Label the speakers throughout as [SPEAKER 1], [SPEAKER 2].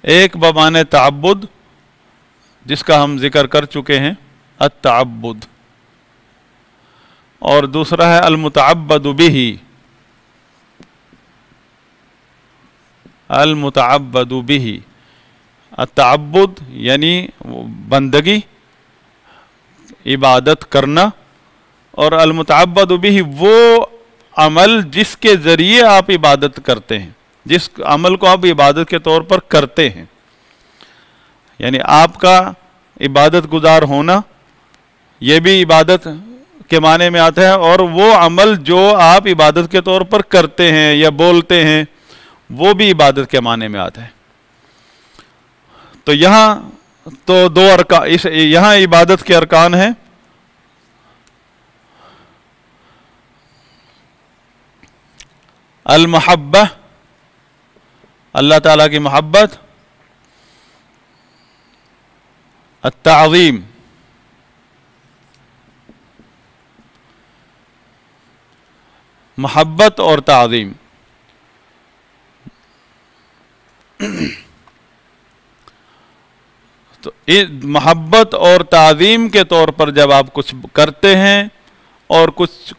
[SPEAKER 1] ایک بمانے تعبد جس کا ہم ذکر کر چکے ہیں التعبد، اور دوسرا ہے المتعبد بہ، المتعبد بہ۔ التعبد یعنی بندگی، عبادت کرنا، اور المتعبد بہ وہ عمل جس کے ذریعے آپ عبادت کرتے ہیں، جس عمل کو آپ عبادت کے طور پر کرتے ہیں، یعنی آپ کا عبادت گزار ہونا یہ بھی عبادت کے معنی میں آتا ہے، اور وہ عمل جو آپ عبادت کے طور پر کرتے ہیں یا بولتے ہیں وہ بھی عبادت کے معنی میں آتا ہے۔ تو یہاں تو دو ارکان، یہاں عبادت کے ارکان ہیں المحبہ، اللہ تعالیٰ کی محبت، التعظیم، محبت اور تعظیم۔ تو محبت اور تعظیم کے طور پر جب آپ کچھ کرتے ہیں اور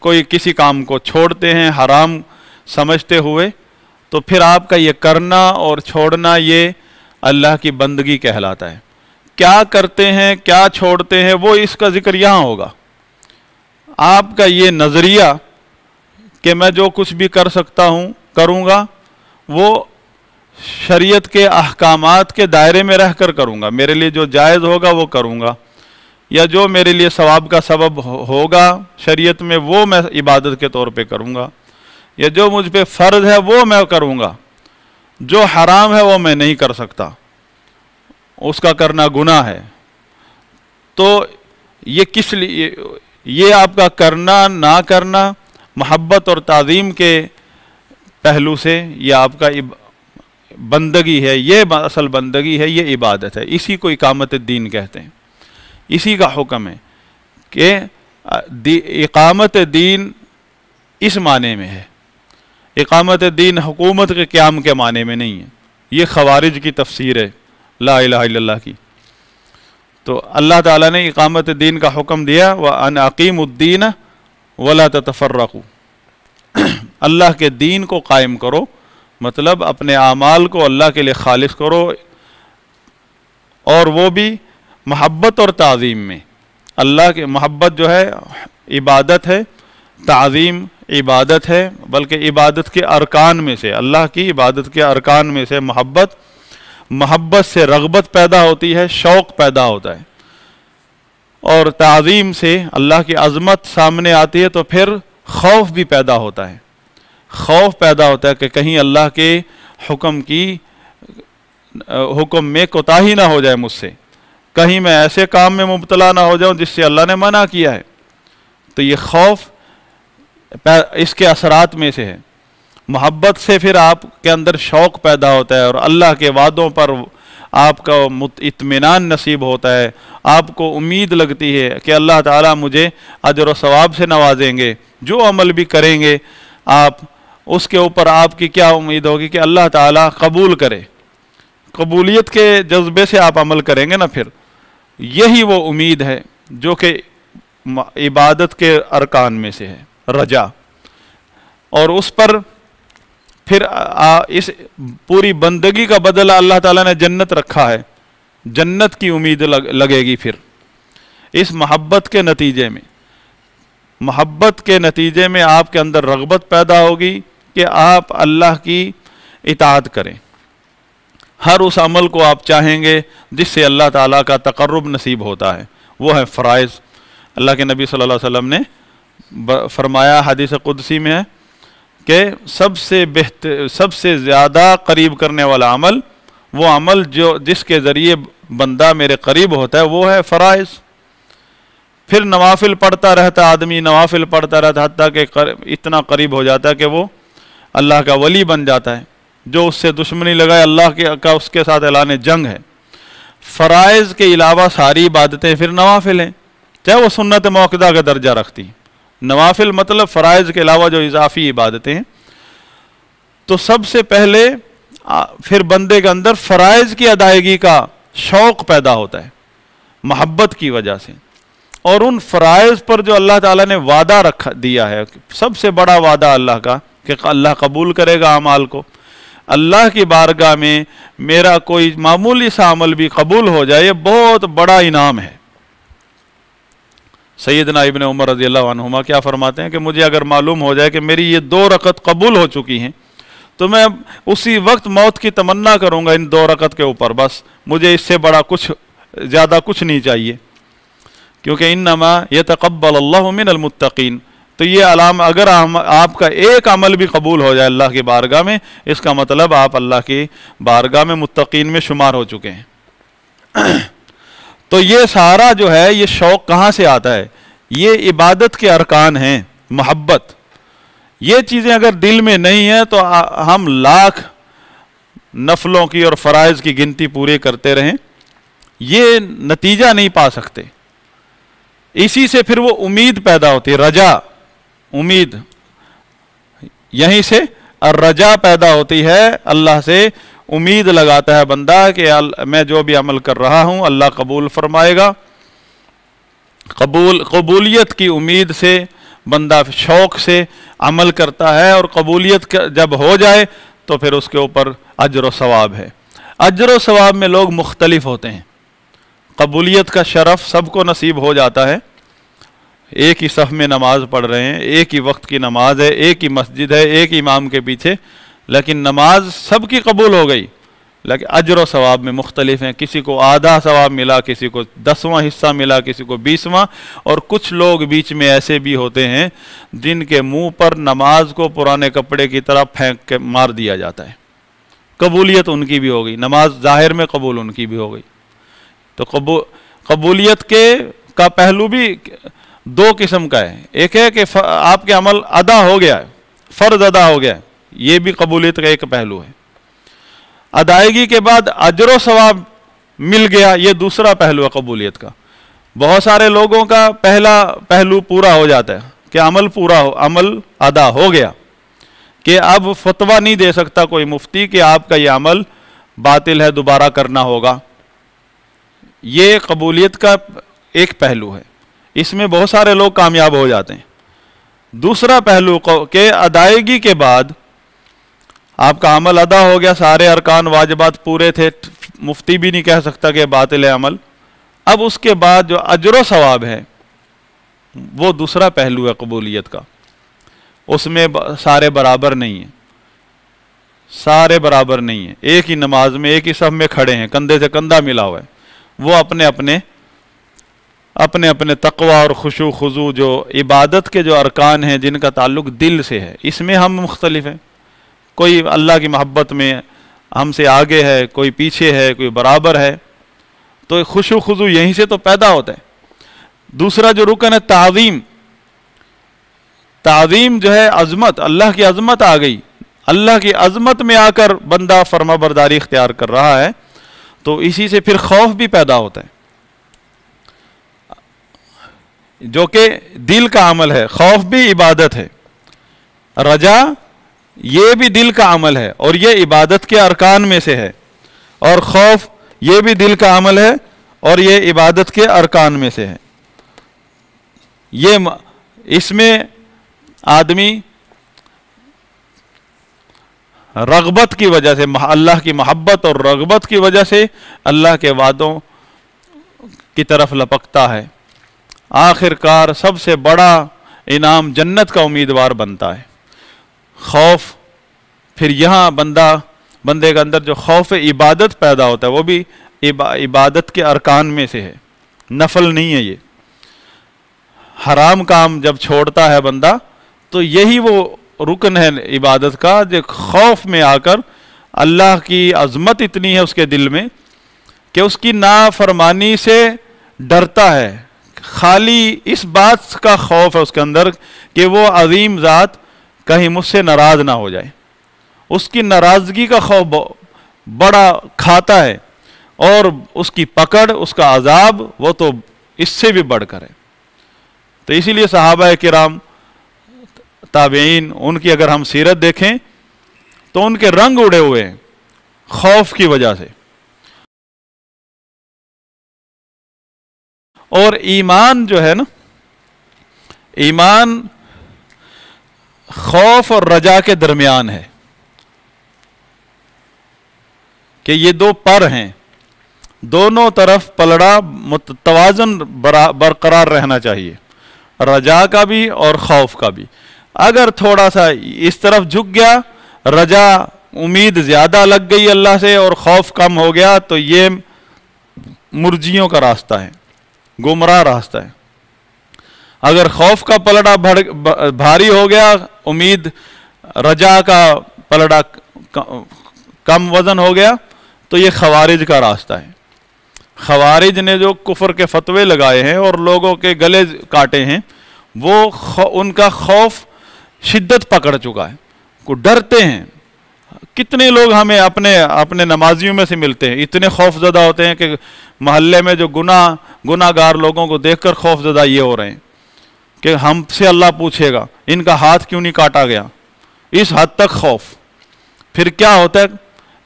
[SPEAKER 1] کوئی کسی کام کو چھوڑتے ہیں حرام سمجھتے ہوئے، تو پھر آپ کا یہ کرنا اور چھوڑنا یہ اللہ کی بندگی کہلاتا ہے۔ کیا کرتے ہیں، کیا چھوڑتے ہیں، وہ اس کا ذکر یہاں ہوگا۔ آپ کا یہ نظریہ کہ میں جو کچھ بھی کر سکتا ہوں کروں گا، وہ شریعت کے احکامات کے دائرے میں رہ کر کروں گا، میرے لیے جو جائز ہوگا وہ کروں گا، یا جو میرے لیے ثواب کا سبب ہوگا شریعت میں وہ میں عبادت کے طور پہ کروں گا، یا جو مجھ پہ فرض ہے وہ میں کروں گا، جو حرام ہے وہ میں نہیں کر سکتا، اس کا کرنا گناہ ہے۔ تو یہ کس لیے، یہ آپ کا کرنا نہ کرنا محبت اور تعظیم کے پہلو سے یہ آپ کا بندگی ہے، یہ اصل بندگی ہے، یہ عبادت ہے۔ اسی کو اقامت الدین کہتے ہیں، اسی کا حکم ہے کہ اقامت دین اس معنی میں ہے۔ اقامت دین حکومت کے قیام کے معنی میں نہیں ہے، یہ خوارج کی تفسیر ہے لا الہ الا اللہ کی۔ تو اللہ تعالیٰ نے اقامت دین کا حکم دیا، وَأَنْ أَقِيمُوا الدِّينَ وَلَا تَتَفَرَّقُوا، اللہ کے دین کو قائم کرو، مطلب اپنے اعمال کو اللہ کے لیے خالص کرو، اور وہ بھی محبت اور تعظیم میں۔ اللہ کے محبت جو ہے عبادت ہے، تعظیم عبادت ہے، بلکہ عبادت کے ارکان میں سے، اللہ کی عبادت کے ارکان میں سے محبت، محبت سے رغبت پیدا ہوتی ہے، شوق پیدا ہوتا ہے، اور تعظیم سے اللہ کی عظمت سامنے آتی ہے تو پھر خوف بھی پیدا ہوتا ہے، خوف پیدا ہوتا ہے کہ کہیں اللہ کے حکم میں کوتاہی نہ ہو جائے مجھ سے، کہیں میں ایسے کام میں مبتلا نہ ہو جاؤں جس سے اللہ نے منع کیا ہے۔ تو یہ خوف اس کے اثرات میں سے ہے۔ محبت سے پھر آپ کے اندر شوق پیدا ہوتا ہے، اور اللہ کے وعدوں پر آپ کا اطمینان نصیب ہوتا ہے، آپ کو امید لگتی ہے کہ اللہ تعالیٰ مجھے اجر و ثواب سے نوازیں گے، جو عمل بھی کریں گے آپ اس کے اوپر آپ کی کیا امید ہوگی کہ اللہ تعالیٰ قبول کرے، قبولیت کے جذبے سے آپ عمل کریں گے نا، پھر یہی وہ امید ہے جو کہ عبادت کے ارکان میں سے ہے، رجا، اور اس پر پھر اس پوری بندگی کا بدلہ اللہ تعالیٰ نے جنت رکھا ہے، جنت کی امید لگے گی پھر اس محبت کے نتیجے میں۔ محبت کے نتیجے میں آپ کے اندر رغبت پیدا ہوگی کہ آپ اللہ کی اطاعت کریں، ہر اس عمل کو آپ چاہیں گے جس سے اللہ تعالیٰ کا تقرب نصیب ہوتا ہے، وہ ہے فرائض۔ اللہ کے نبی صلی اللہ علیہ وسلم نے فرمایا، حدیث قدسی میں ہے کہ سب سے زیادہ قریب کرنے والا عمل وہ عمل جس کے ذریعے بندہ میرے قریب ہوتا ہے وہ ہے فرائض۔ پھر نوافل پڑھتا رہتا آدمی، نوافل پڑھتا رہتا حتیٰ کہ اتنا قریب ہو جاتا ہے کہ وہ اللہ کا ولی بن جاتا ہے، جو اس سے دشمنی لگائے اللہ کا اس کے ساتھ اعلان جنگ ہے۔ فرائض کے علاوہ ساری عبادتیں پھر نوافل ہیں، چاہے وہ سنت موقدہ کا درجہ رکھتی ہیں۔ نوافل مطلب فرائض کے علاوہ جو اضافی عبادتیں ہیں۔ تو سب سے پہلے پھر بندے کے اندر فرائض کی ادائیگی کا شوق پیدا ہوتا ہے محبت کی وجہ سے، اور ان فرائض پر جو اللہ تعالیٰ نے وعدہ دیا ہے، سب سے بڑا وعدہ اللہ کا کہ اللہ قبول کرے گا اعمال کو۔ اللہ کی بارگاہ میں میرا کوئی معمولی سا عمل بھی قبول ہو جائے، یہ بہت بڑا انعام ہے۔ سیدنا ابن عمر رضی اللہ عنہما کیا فرماتے ہیں کہ مجھے اگر معلوم ہو جائے کہ میری یہ 2 رکعت قبول ہو چکی ہیں تو میں اسی وقت موت کی تمنا کروں گا ان 2 رکعت کے اوپر، بس مجھے اس سے بڑا کچھ زیادہ کچھ نہیں چاہیے، کیونکہ انما یتقبل اللہ من المتقین۔ تو یہ علامہ، اگر آپ کا ایک عمل بھی قبول ہو جائے اللہ کی بارگاہ میں، اس کا مطلب آپ اللہ کی بارگاہ میں متقین میں شمار ہو چکے ہیں۔ تو یہ سارا جو ہے یہ شوق کہاں سے آتا ہے؟ یہ عبادت کے ارکان ہیں، محبت۔ یہ چیزیں اگر دل میں نہیں ہیں تو ہم لاکھ نفلوں کی اور فرائض کی گنتی پوری کرتے رہیں، یہ نتیجہ نہیں پا سکتے۔ اسی سے پھر وہ امید پیدا ہوتی ہے، رجا، امید، یہیں سے الرجا پیدا ہوتی ہے، اللہ سے امید لگاتا ہے بندہ کہ میں جو بھی عمل کر رہا ہوں اللہ قبول فرمائے گا۔ قبولیت کی امید سے بندہ شوق سے عمل کرتا ہے، اور قبولیت جب ہو جائے تو پھر اس کے اوپر اجر و ثواب ہے۔ اجر و ثواب میں لوگ مختلف ہوتے ہیں، قبولیت کا شرف سب کو نصیب ہو جاتا ہے، ایک ہی صف میں نماز پڑھ رہے ہیں، ایک ہی وقت کی نماز ہے، ایک ہی مسجد ہے، ایک امام کے پیچھے، لیکن نماز سب کی قبول ہو گئی، لیکن اجر و ثواب میں مختلف ہیں، کسی کو آدھا ثواب ملا، کسی کو 10واں حصہ ملا، کسی کو 20واں، اور کچھ لوگ بیچ میں ایسے بھی ہوتے ہیں جن کے منہ پر نماز کو پرانے کپڑے کی طرح پھینک کے مار دیا جاتا ہے، قبولیت ان کی بھی ہو گئی، نماز ظاہر میں قبول ان کی بھی ہو گئی۔ تو قبولیت کا پہلو بھی 2 قسم کا ہے، ایک ہے کہ آپ کے عمل ادا ہو گیا ہے، فرض ادا ہو گیا ہے، یہ بھی قبولیت کا ایک پہلو ہے۔ ادائیگی کے بعد اجر و ثواب مل گیا، یہ دوسرا پہلو ہے قبولیت کا۔ بہت سارے لوگوں کا پہلا پہلو پورا ہو جاتا ہے کہ عمل ادا ہو گیا، کہ اب فتویٰ نہیں دے سکتا کوئی مفتی کہ آپ کا یہ عمل باطل ہے، دوبارہ کرنا ہوگا۔ یہ قبولیت کا ایک پہلو ہے، اس میں بہت سارے لوگ کامیاب ہو جاتے ہیں۔ دوسرا پہلو کہ ادائیگی کے بعد آپ کا عمل ادا ہو گیا، سارے ارکان واجبات پورے تھے، مفتی بھی نہیں کہہ سکتا کہ باطل ہے عمل، اب اس کے بعد جو اجر و ثواب ہے وہ دوسرا پہلو ہے قبولیت کا، اس میں سارے برابر نہیں ہیں، سارے برابر نہیں ہیں، ایک ہی نماز میں ایک ہی صف میں کھڑے ہیں، کندھے سے کندھا ملا ہوا ہے، وہ اپنے اپنے تقوی اور خشوع خضوع جو عبادت کے جو ارکان ہیں جن کا تعلق دل سے ہے، اس میں ہم مختلف ہیں، کوئی اللہ کی محبت میں ہم سے آگے ہے، کوئی پیچھے ہے، کوئی برابر ہے، تو خشوع خضوع یہیں سے تو پیدا ہوتا ہے۔ دوسرا جو رکن ہے تعظیم، تعظیم جو ہے عظمت، اللہ کی عظمت آ گئی، اللہ کی عظمت میں آ کر بندہ فرما برداری اختیار کر رہا ہے، تو اسی سے پھر خوف بھی پیدا ہوتا ہے، جو کہ دل کا عمل ہے۔ خوف بھی عبادت ہے، رجا یہ بھی دل کا عمل ہے اور یہ عبادت کے ارکان میں سے ہے، اور خوف یہ بھی دل کا عمل ہے اور یہ عبادت کے ارکان میں سے ہے۔ اس میں آدمی رغبت کی وجہ سے، اللہ کی محبت اور رغبت کی وجہ سے اللہ کے وعدوں کی طرف لپکتا ہے، آخر کار سب سے بڑا انعام جنت کا امیدوار بنتا ہے۔ خوف، پھر یہاں بندے کے اندر جو خوف عبادت پیدا ہوتا ہے وہ بھی عبادت کے ارکان میں سے ہے، نفل نہیں ہے۔ یہ حرام کام جب چھوڑتا ہے بندہ تو یہی وہ رکن ہے عبادت کا، جو خوف میں آ کر اللہ کی عظمت اتنی ہے اس کے دل میں کہ اس کی نافرمانی سے ڈرتا ہے، خالی اس بات کا خوف ہے اس کے اندر کہ وہ عظیم ذات کہیں مجھ سے ناراض نہ ہو جائے، اس کی ناراضگی کا خوف بڑا کھاتا ہے، اور اس کی پکڑ، اس کا عذاب وہ تو اس سے بھی بڑھ کر ہے۔ تو اسی لیے صحابہ کرام، تابعین، ان کی اگر ہم سیرت دیکھیں تو ان کے رنگ اڑے ہوئے ہیں، خوف کی وجہ سے. اور ایمان جو ہے نا، ایمان خوف اور رجا کے درمیان ہے کہ یہ دو پر ہیں، دونوں طرف پلڑا توازن برقرار رہنا چاہیے، رجا کا بھی اور خوف کا بھی. اگر تھوڑا سا اس طرف جھک گیا، رجا امید زیادہ لگ گئی اللہ سے اور خوف کم ہو گیا، تو یہ مرجیوں کا راستہ ہے، گمراہ راستہ ہے. اگر خوف کا پلڑا بھاری ہو گیا، امید رجا کا پلڑا کم وزن ہو گیا، تو یہ خوارج کا راستہ ہے. خوارج نے جو کفر کے فتوے لگائے ہیں اور لوگوں کے گلے کاٹے ہیں، وہ ان کا خوف شدت پکڑ چکا ہے، کو ڈرتے ہیں. کتنے لوگ ہمیں اپنے نمازیوں میں سے ملتے ہیں، اتنے خوف زدہ ہوتے ہیں کہ محلے میں جو گناہ گار لوگوں کو دیکھ کر خوف زدہ یہ ہو رہے ہیں کہ ہم سے اللہ پوچھے گا ان کا ہاتھ کیوں نہیں کاٹا گیا. اس حد تک خوف. پھر کیا ہوتا ہے،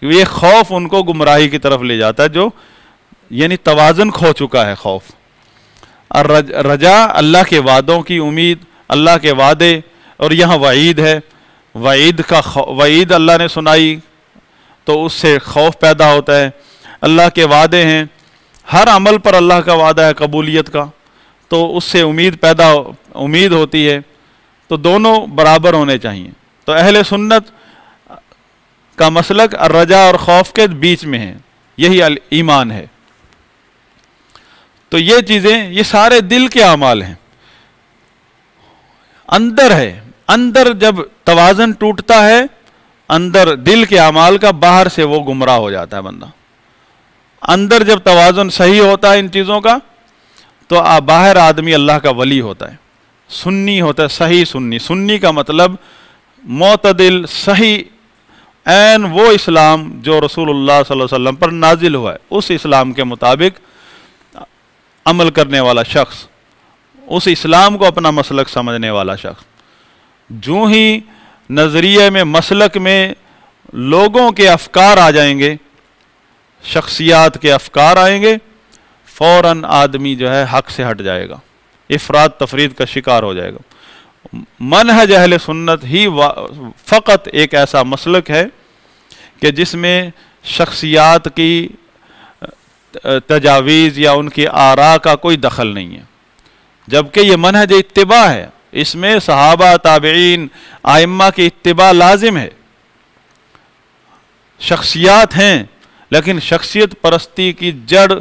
[SPEAKER 1] یہ خوف ان کو گمراہی کی طرف لے جاتا ہے، جو یعنی توازن کھو چکا ہے خوف. اور رجا اللہ کے وعدوں کی امید، اللہ کے وعدے، اور یہاں وعید ہے، وعید اللہ نے سنائی تو اس سے خوف پیدا ہوتا ہے. اللہ کے وعدے ہیں، ہر عمل پر اللہ کا وعدہ ہے قبولیت کا، تو اس سے امید ہوتی ہے. تو دونوں برابر ہونے چاہیے. تو اہل سنت کا مسلک الرجا اور خوف کے بیچ میں ہے، یہی ایمان ہے. تو یہ چیزیں، یہ سارے دل کے اعمال ہیں، اندر ہے. اندر جب توازن ٹوٹتا ہے اندر دل کے اعمال کا، باہر سے وہ گمراہ ہو جاتا ہے بندہ. اندر جب توازن صحیح ہوتا ہے ان چیزوں کا، تو باہر آدمی اللہ کا ولی ہوتا ہے، سنی ہوتا ہے، صحیح سنی. سنی کا مطلب معتدل، صحیح، عین وہ اسلام جو رسول اللہ صلی اللہ علیہ وسلم پر نازل ہوا ہے، اس اسلام کے مطابق عمل کرنے والا شخص، اس اسلام کو اپنا مسلک سمجھنے والا شخص. جو ہی نظریے میں، مسلک میں لوگوں کے افکار آ جائیں گے، شخصیات کے افکار آئیں گے، فوراً آدمی جو ہے حق سے ہٹ جائے گا، افراد تفرید کا شکار ہو جائے گا. منہج اہل سنت ہی فقط ایک ایسا مسلک ہے کہ جس میں شخصیات کی تجاویز یا ان کی آراء کا کوئی دخل نہیں ہے، جبکہ یہ منہج اتباع ہے. اس میں صحابہ، تابعین، ائمہ کی اتباع لازم ہے. شخصیات ہیں لیکن شخصیت پرستی کی جڑ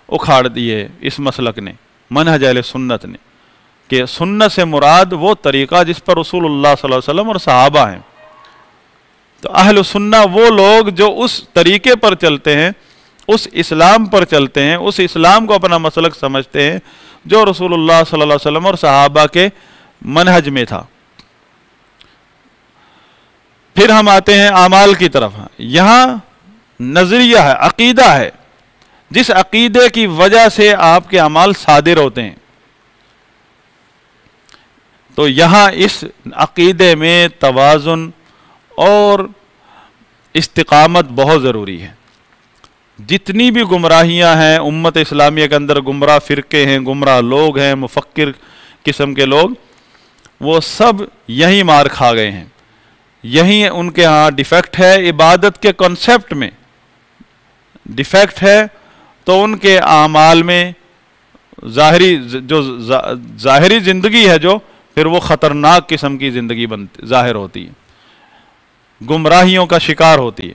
[SPEAKER 1] اکھاڑ دی ہے اس مسلک نے، منہج اہل سنت نے، کہ سنت سے مراد وہ طریقہ جس پر رسول اللہ صلی اللہ علیہ وسلم اور صحابہ ہیں. تو اہل سنت وہ لوگ جو اس طریقے پر چلتے ہیں، اس اسلام پر چلتے ہیں، اس اسلام کو اپنا مسلک سمجھتے ہیں جو رسول اللہ صلی اللہ علیہ وسلم اور صحابہ کے منہج میں تھا. پھر ہم آتے ہیں اعمال کی طرف. یہاں نظریہ ہے، عقیدہ ہے، جس عقیدے کی وجہ سے آپ کے اعمال صادر ہوتے ہیں. تو یہاں اس عقیدے میں توازن اور استقامت بہت ضروری ہے. جتنی بھی گمراہیاں ہیں امت اسلامیہ کے اندر، گمراہ فرقے ہیں، گمراہ لوگ ہیں، مفکر قسم کے لوگ، وہ سب یہی مار کھا گئے ہیں. یہی ان کے ہاں ڈیفیکٹ ہے، عبادت کے کنسپٹ میں ڈیفیکٹ ہے. تو ان کے اعمال میں ظاہری زندگی ہے جو، پھر وہ خطرناک قسم کی زندگی ظاہر ہوتی ہے، گمراہیوں کا شکار ہوتی ہے.